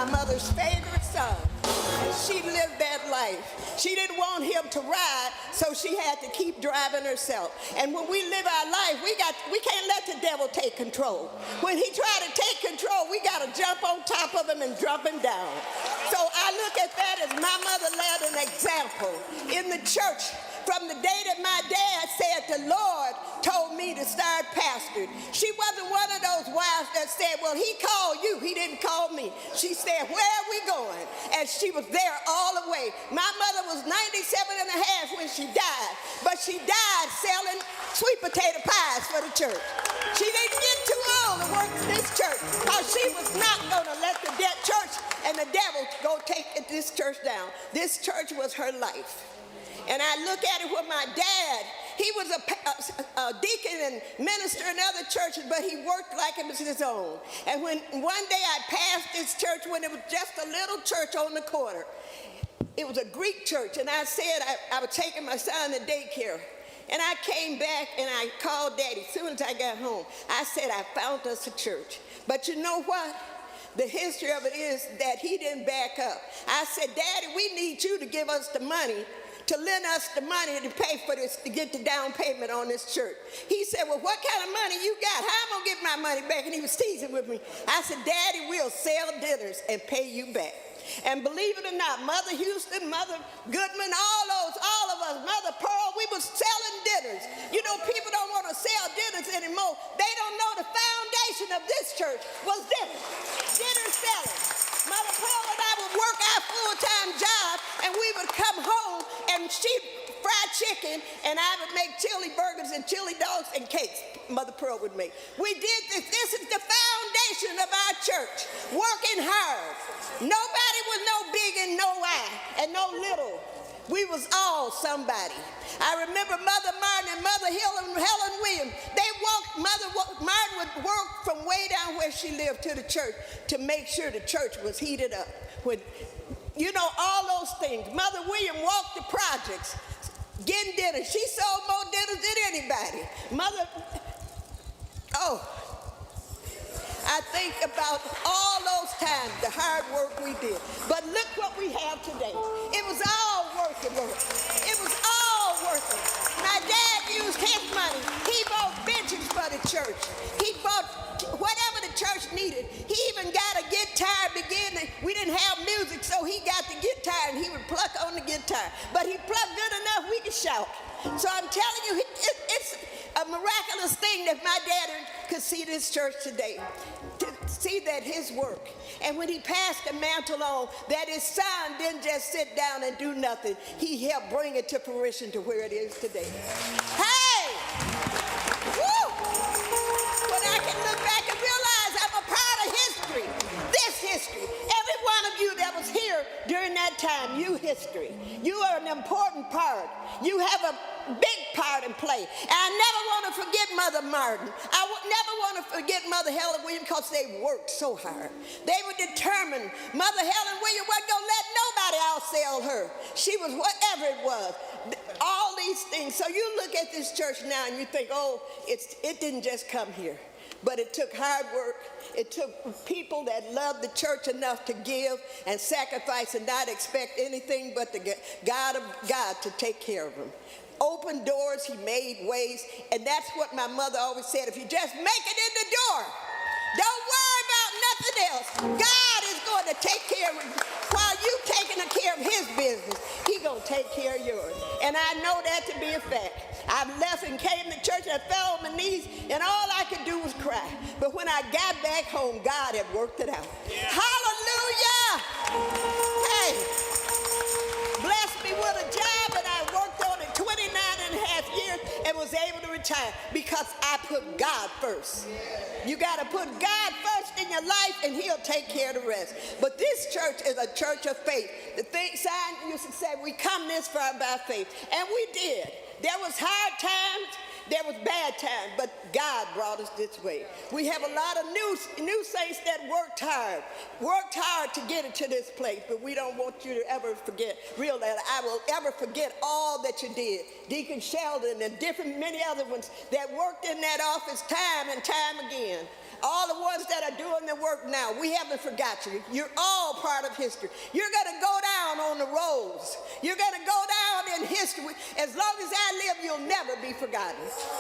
my mother's favorite son. And she lived that life. She didn't want him to ride, so she had to keep driving herself. And when we live our life, we can't let the devil take control. When he tries to take control, we got to jump on top of him and drop him down. So I look at that as my mother led an example in the church. From the day that my dad said the Lord told me to start pastoring, she wasn't one of those wives that said, well, he called you, he didn't call me. She said, where are we going? And she was there all the way. My mother was 97 and a half when she died, but she died selling sweet potato pies for the church. She didn't get too old to work in this church because she was not going to let the church and the devil go take this church down. This church was her life. And I look at it with my dad. He was a deacon and minister in other churches, but he worked like it was his own. And when one day I passed this church when it was just a little church on the corner. It was a Greek church, and I said I was taking my son to daycare. And I came back and I called Daddy as soon as I got home. I said, I found us a church. But you know what? The history of it is that he didn't back up. I said, Daddy, we need you to give us the money, to lend us the money to pay for this, to get the down payment on this church. He said, well, what kind of money you got? How am I going to get my money back? And he was teasing with me. I said, Daddy, we'll sell dinners and pay you back. And believe it or not, Mother Houston, Mother Goodman, all of us, Mother Pearl, we was selling dinners. You know, people don't want to sell dinners anymore. They don't know the foundation of this church was dinner selling. Mother Pearl and I would work our full-time job, and we would come home and she'd fry chicken, and I would make chili burgers and chili dogs and cakes. Mother Pearl would make. We did this. This is the foundation of our church, working hard. Nobody was no big and no I and no little. We was all somebody. I remember Mother Martin and Mother Helen Williams. Mother Martin would work from way down where she lived to the church to make sure the church was heated up. You know, all those things. Mother William walked the projects, getting dinner. She sold more dinners than anybody. I think about all those times, the hard work we did. But look what we have today. It was all worth it. It was all worth it. My dad used his money. He bought benches for the church. He bought whatever the church needed. He even got a guitar beginning. We didn't have music, so he got the guitar, and he would pluck on the guitar. But he plucked good enough we could shout. So I'm telling you, it's a miraculous thing that my dad could see this church today, to see that his work. And when he passed the mantle on, that his son didn't just sit down and do nothing. He helped bring it to fruition to where it is today. Hey! Woo! When I can look back and realize I'm a part of history, this history. Every one of you that was here during that time, you history. You are an important part. You have a big part in play. And I never want to forget Mother Martin. I would never want to forget Mother Helen Williams because they worked so hard. They were determined. Mother Helen Williams wasn't going to let nobody outsell her. She was whatever it was. All these things. So you look at this church now and you think, oh, it didn't just come here. But it took hard work. It took people that loved the church enough to give and sacrifice and not expect anything but the God of God to take care of them. Open doors, he made ways, and that's what my mother always said. If you just make it in the door, don't worry about nothing else. God is going to take care of you. While you taking care of his business, he's going to take care of yours. And I know that to be a fact. I left and came to church and I fell on my knees, and all I could do was cry. But when I got back home, God had worked it out. Yeah. Hallelujah! Hey, blessed me with a job, and I worked on it 29 and a half years and was able to retire because I put God first. You got to put God first in your life, and he'll take care of the rest. But this church is a church of faith. The sign used to say, we come this far by faith. And we did. There was hard times. There was bad times, but God brought us this way. We have a lot of new saints that worked hard to get it to this place, but we don't want you to ever forget, I will ever forget all that you did. Deacon Sheldon and many other ones that worked in that office time and time again. All the ones that are doing the work now, we haven't forgot you. You're all part of history. You're going to go down on the rolls. You're going to go down in history. As long as I live, you'll never be forgotten.